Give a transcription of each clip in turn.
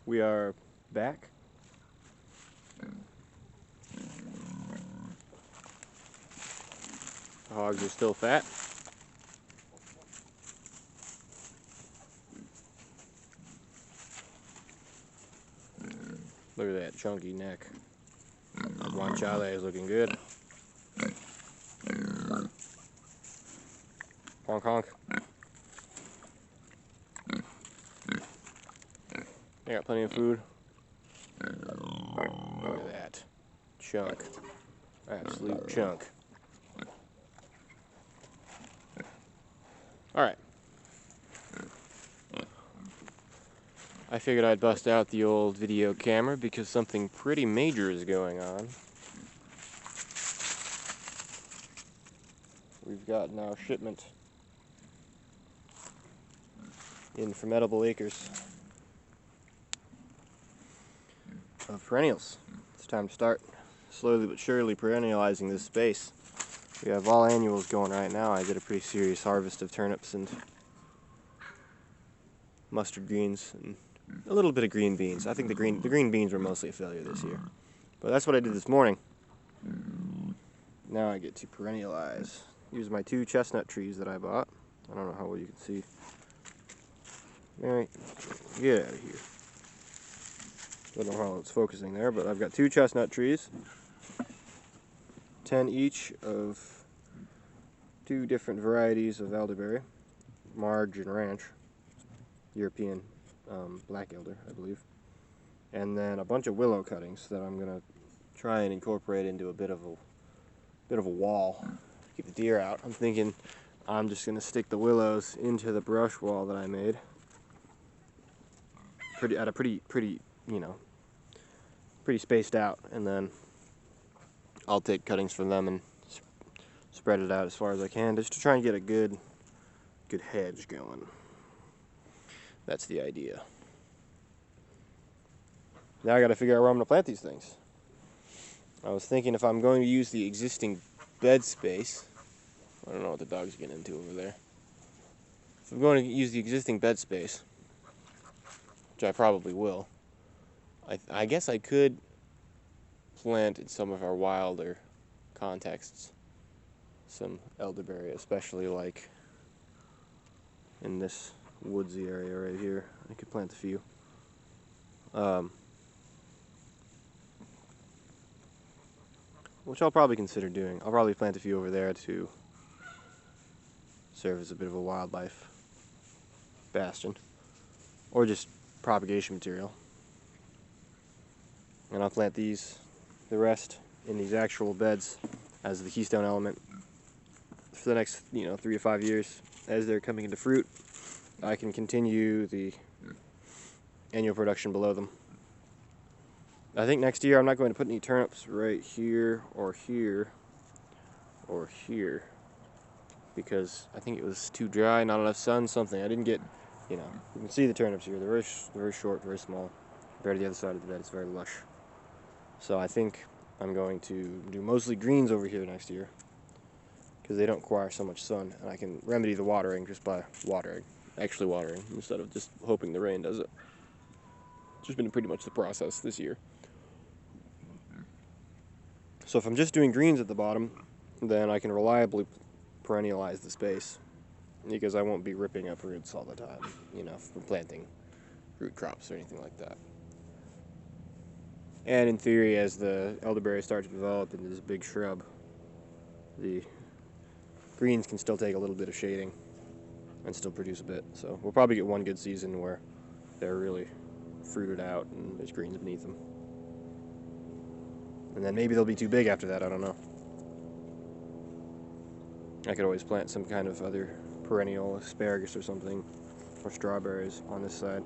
We are back. The hogs are still fat. Look at that chunky neck. Guanciale is looking good. Honk honk. I got plenty of food. Look at that chunk. Absolute chunk. Alright. I figured I'd bust out the old video camera because something pretty major is going on. We've got now shipment in from Edible Acres of perennials. It's time to start slowly but surely perennializing this space. We have all annuals going right now. I did a pretty serious harvest of turnips and mustard greens and a little bit of green beans. I think the green beans were mostly a failure this year. But that's what I did this morning. Now I get to perennialize. Use my 2 chestnut trees that I bought. I don't know how well you can see. Mary, get out of here. Don't know how it's focusing there, but I've got 2 chestnut trees. 10 each of 2 different varieties of elderberry. Marge and Ranch. European black elder, I believe. And then a bunch of willow cuttings that I'm going to try and incorporate into a bit of a wall. Keep the deer out. I'm thinking I'm just going to stick the willows into the brush wall that I made. Pretty, you know, pretty spaced out, and then I'll take cuttings from them and spread it out as far as I can, just to try and get a good hedge going. That's the idea. Now I got to figure out where I'm going to plant these things. I was thinking if I'm going to use the existing bed space, I don't know what the dog's getting into over there. If I'm going to use the existing bed space, which I probably will, I guess I could plant in some of our wilder contexts some elderberry, especially like in this woodsy area right here. I could plant a few. Which I'll probably consider doing. I'll probably plant a few over there to serve as a bit of a wildlife bastion, or just propagation material. And I'll plant the rest in these actual beds as the keystone element for the next 3 to 5 years. As they're coming into fruit, I can continue the annual production below them. I think next year I'm not going to put any turnips right here or here or here, because I think it was too dry, not enough sun, something. I didn't get, you can see the turnips here. They're very short, very small. Compared to the other side of the bed, it's very lush. So I think I'm going to do mostly greens over here next year, because they don't require so much sun, and I can remedy the watering just by actually watering, instead of just hoping the rain does it. It's just been pretty much the process this year. So if I'm just doing greens at the bottom, then I can reliably perennialize the space, because I won't be ripping up roots all the time, from planting root crops or anything like that. And in theory, as the elderberry starts to develop into this big shrub, the greens can still take a little bit of shading and still produce a bit. So we'll probably get one good season where they're really fruited out and there's greens beneath them. And then maybe they'll be too big after that, I don't know. I could always plant some kind of other perennial, asparagus or something, or strawberries on this side.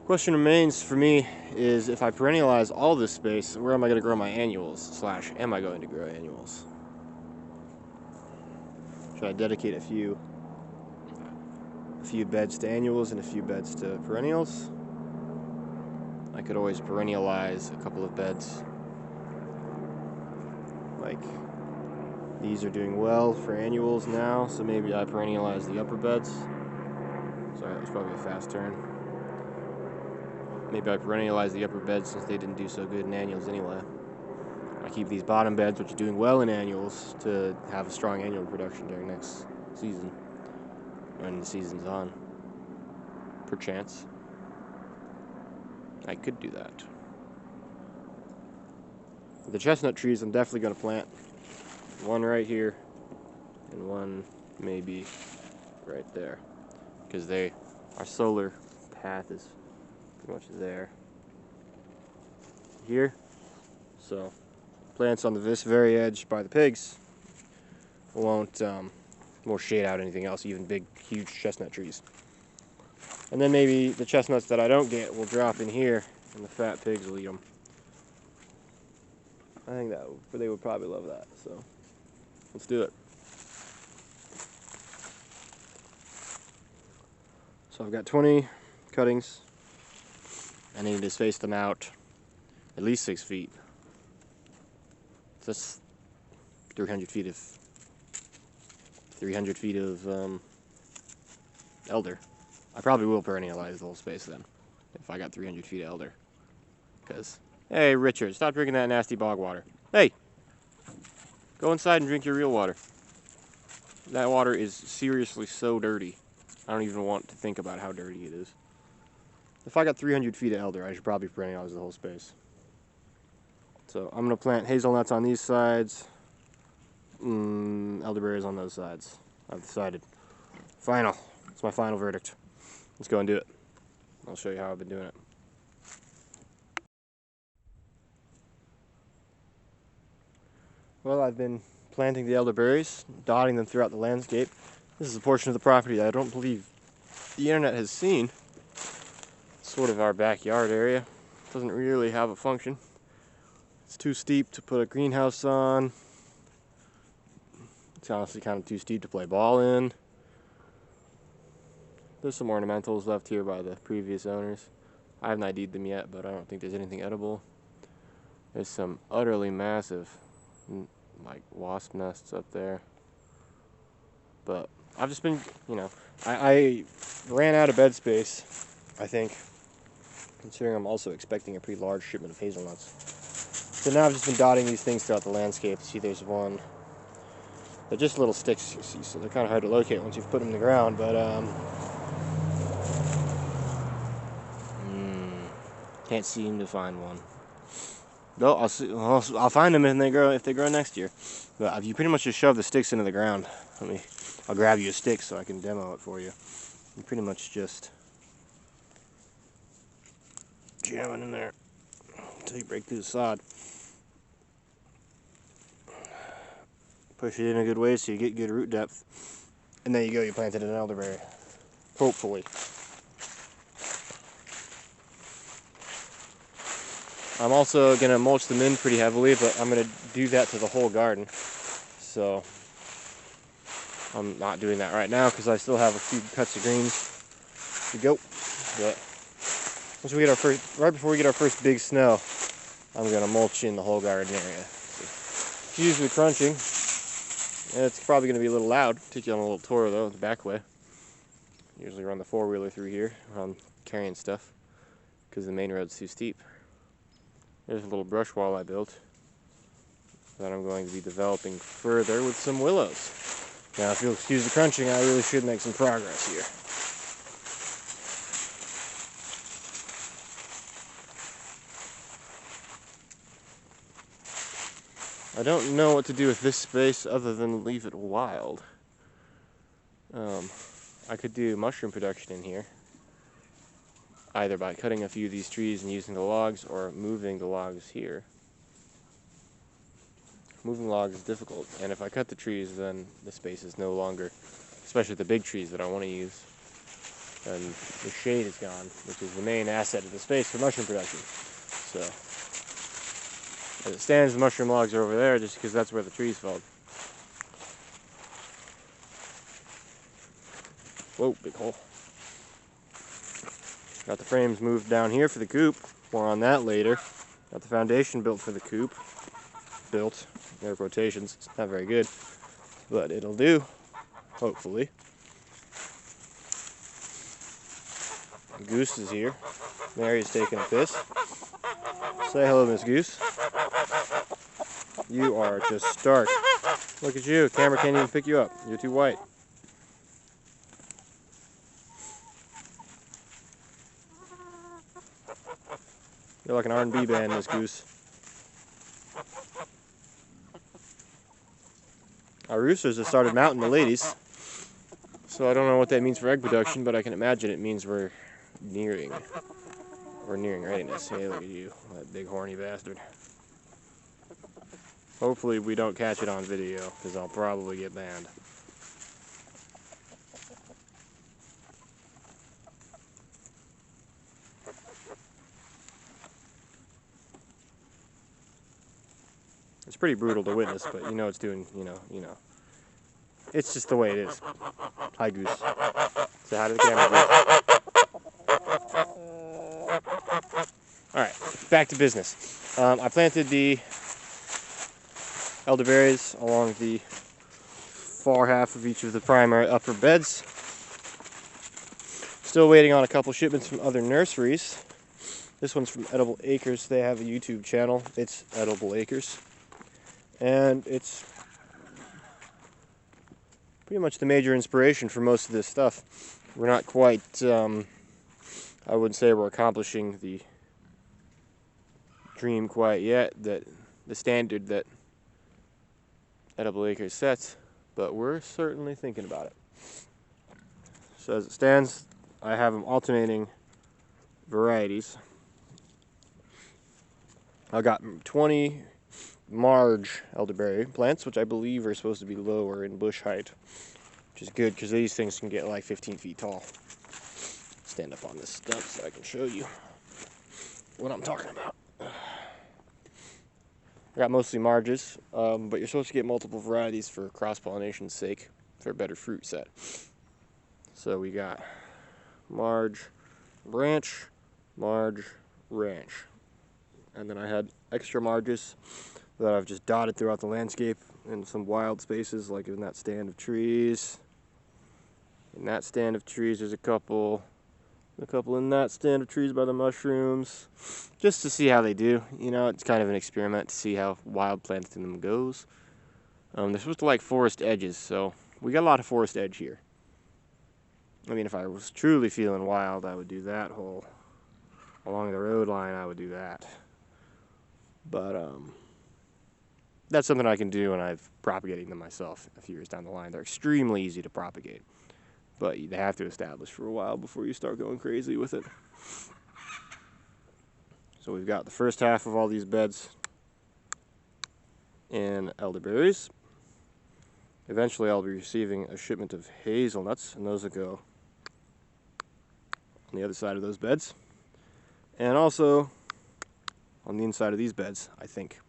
Question remains for me is, if I perennialize all this space, where am I going to grow my annuals, / am I going to grow annuals? Should I dedicate a few beds to annuals and a few beds to perennials? I could always perennialize a couple of beds. Like, these are doing well for annuals now, so maybe I perennialize the upper beds. Sorry, that was probably a fast turn. maybe I perennialize the upper beds since they didn't do so good in annuals anyway. I keep these bottom beds, which are doing well in annuals, to have a strong annual production during next season, when the season's on. Perchance, I could do that. The chestnut trees I'm definitely going to plant. One right here, and one maybe right there, because our solar path is pretty much there. Here, so plants on this very edge by the pigs won't shade out anything else, even big, huge chestnut trees. And then maybe the chestnuts that I don't get will drop in here, and the fat pigs will eat them. I think they would probably love that, so let's do it. So I've got 20 cuttings. I need to space them out at least 6 feet. So that's 300 feet of elder. I probably will perennialize the whole space then, if I got 300 feet of elder. Because, hey Richard, stop drinking that nasty bog water. Hey! Go inside and drink your real water. That water is seriously so dirty. I don't even want to think about how dirty it is. If I got 300 feet of elder, I should probably perennialize the whole space. So I'm going to plant hazelnuts on these sides, elderberries on those sides. I've decided. Final. It's my final verdict. Let's go and do it. I'll show you how I've been doing it. Well, I've been planting the elderberries, dotting them throughout the landscape. This is a portion of the property that I don't believe the internet has seen. It's sort of our backyard area. It doesn't really have a function. It's too steep to put a greenhouse on. It's honestly kind of too steep to play ball in. There's some ornamentals left here by the previous owners. I haven't ID'd them yet, but I don't think there's anything edible. There's some utterly massive, like, wasp nests up there. But I've just been, I ran out of bed space, I think, considering I'm also expecting a pretty large shipment of hazelnuts. So now I've just been dotting these things throughout the landscape. See, there's one. They're just little sticks, you see, so they're kind of hard to locate once you've put them in the ground, but can't seem to find one. No, I'll find them if they grow next year. But you pretty much just shove the sticks into the ground. I'll grab you a stick so I can demo it for you. You pretty much just jam it in there until you break through the sod. Push it in a good way so you get good root depth. And there you go, you planted an elderberry. Hopefully. I'm also going to mulch them in pretty heavily, but I'm going to do that to the whole garden. So I'm not doing that right now because I still have a few cuts of greens to go. But once we get right before we get our first big snow, I'm going to mulch in the whole garden area. It's usually crunching. It's probably going to be a little loud. Take you on a little tour though, the back way. Usually run the four-wheeler through here when I'm carrying stuff because the main road's too steep. There's a little brush wall I built that I'm going to be developing further with some willows. Now, if you'll excuse the crunching, I really should make some progress here. I don't know what to do with this space other than leave it wild. I could do mushroom production in here, either by cutting a few of these trees and using the logs, or moving the logs here. Moving logs is difficult, and if I cut the trees, then the space is no longer, especially the big trees that I want to use, and the shade is gone, which is the main asset of the space for mushroom production. So, as it stands, the mushroom logs are over there just because that's where the trees fell. Whoa, big hole. Got the frames moved down here for the coop. More on that later. Got the foundation built for the coop. Built. There are rotations. It's not very good, but it'll do, hopefully. Goose is here. Mary's taking a piss. Say hello, Miss Goose. You are just stark. Look at you. Camera can't even pick you up. You're too white. You're like an R&B band, Miss Goose. Our roosters have started mounting the ladies. So I don't know what that means for egg production, but I can imagine it means we're nearing readiness. Hey, look at you, that big horny bastard. Hopefully we don't catch it on video, because I'll probably get banned. It's pretty brutal to witness, but you know it's doing, you know. It's just the way it is. Hi, Goose. Say hi to the camera, Goose. Alright, back to business. I planted the elderberries along the far half of each of the primary upper beds. Still waiting on a couple shipments from other nurseries. This one's from Edible Acres. They have a YouTube channel. It's Edible Acres. And it's pretty much the major inspiration for most of this stuff. We're not quite, I wouldn't say we're accomplishing the dream quite yet, that the standard that Edible Acres sets, but we're certainly thinking about it. So as it stands, I have them alternating varieties. I got 20 Marge elderberry plants, which I believe are supposed to be lower in bush height, which is good because these things can get like 15 feet tall. Stand up on this stump so I can show you what I'm talking about. I got mostly Marges, but you're supposed to get multiple varieties for cross-pollination's sake, for a better fruit set. So we got Marge Branch, Marge Ranch. And then I had extra Marges that I've just dotted throughout the landscape in some wild spaces, like in that stand of trees. In that stand of trees, there's a couple in that stand of trees by the mushrooms, just to see how they do. You know, it's kind of an experiment to see how wild planting them goes. They're supposed to like forest edges, so we got a lot of forest edge here. I mean, if I was truly feeling wild, I would do that whole, along the road line, I would do that. But, that's something I can do when I'm propagating them myself a few years down the line. They're extremely easy to propagate, but they have to establish for a while before you start going crazy with it. So we've got the first half of all these beds in elderberries. Eventually I'll be receiving a shipment of hazelnuts, and those will go on the other side of those beds. And also on the inside of these beds, I think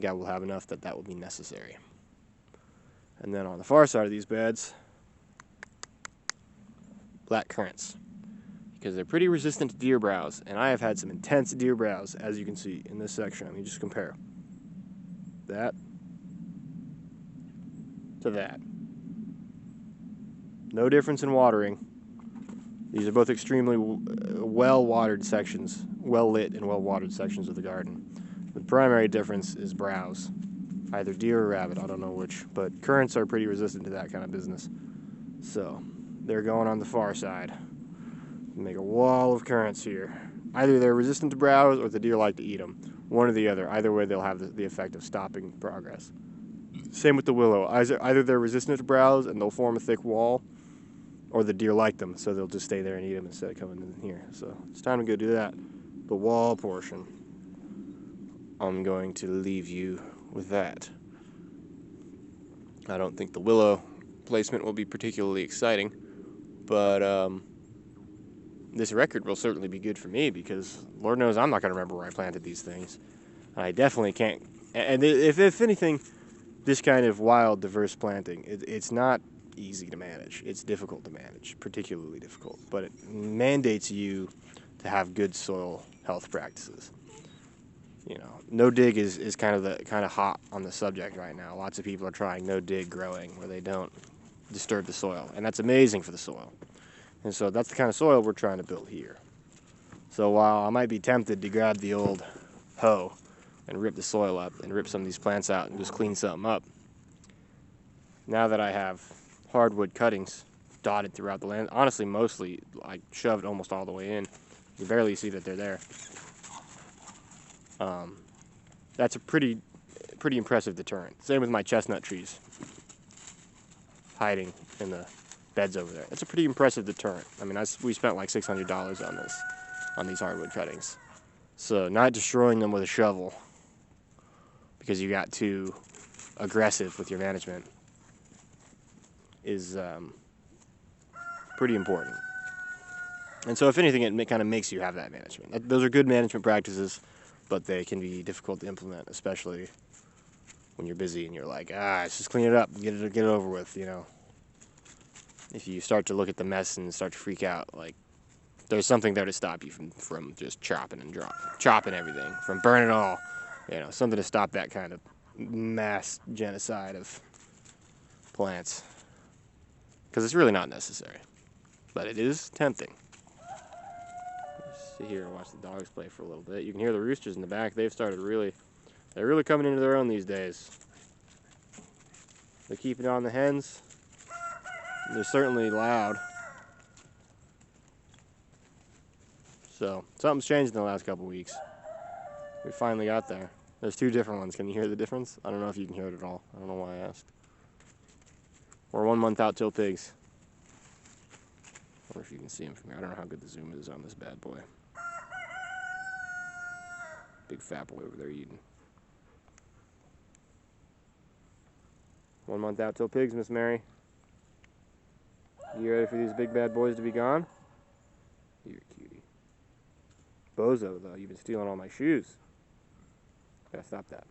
I will have enough that will be necessary. And then on the far side of these beds, black currants, because they're pretty resistant to deer browse, and I have had some intense deer browse, as you can see in this section. I mean, just compare that to that. No difference in watering. These are both extremely well-watered sections, well-lit and well-watered sections of the garden. The primary difference is browse, either deer or rabbit, I don't know which, but currants are pretty resistant to that kind of business. So they're going on the far side. Make a wall of currants here. Either they're resistant to browse or the deer like to eat them. One or the other. Either way, they'll have the effect of stopping progress. Same with the willow. Either they're resistant to browse and they'll form a thick wall, or the deer like them, so they'll just stay there and eat them instead of coming in here. So it's time to go do that. The wall portion. I'm going to leave you with that. I don't think the willow placement will be particularly exciting, but this record will certainly be good for me, because Lord knows I'm not going to remember where I planted these things. I definitely can't. And if anything, this kind of wild, diverse planting, it's not easy to manage. It's difficult to manage, particularly difficult, but it mandates you to have good soil health practices. You know, no dig is kind of hot on the subject right now. Lots of people are trying no dig growing, where they don't disturb the soil, and that's amazing for the soil. And so that's the kind of soil we're trying to build here. So while I might be tempted to grab the old hoe and rip the soil up and rip some of these plants out and just clean something up, now that I have hardwood cuttings dotted throughout the land, honestly mostly I shoved almost all the way in, you barely see that they're there. That's a pretty impressive deterrent. Same with my chestnut trees hiding in the beds over there. It's a pretty impressive deterrent. I mean, we spent like $600 on these hardwood cuttings. So not destroying them with a shovel because you got too aggressive with your management is pretty important. And so if anything, it kind of makes you have that management. Those are good management practices, but they can be difficult to implement, especially when you're busy and you're like, let's just clean it up, get it over with, you know. If you start to look at the mess and start to freak out, like, there's something there to stop you from just chopping everything, from burning it all, you know, something to stop that kind of mass genocide of plants. Because it's really not necessary, but it is tempting. Let's sit here and watch the dogs play for a little bit. You can hear the roosters in the back. They've started they're really coming into their own these days. They're keeping on the hens. They're certainly loud. So, something's changed in the last couple weeks. We finally got there. There's two different ones. Can you hear the difference? I don't know if you can hear it at all. I don't know why I asked. We're 1 month out till pigs. I wonder if you can see them from here. I don't know how good the zoom is on this bad boy. Big fat boy over there eating. 1 month out till pigs, Miss Mary. You ready for these big bad boys to be gone? You're a cutie. Bozo, though. You've been stealing all my shoes. Gotta stop that.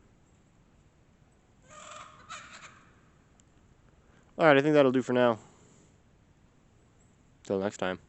Alright, I think that'll do for now. Till next time.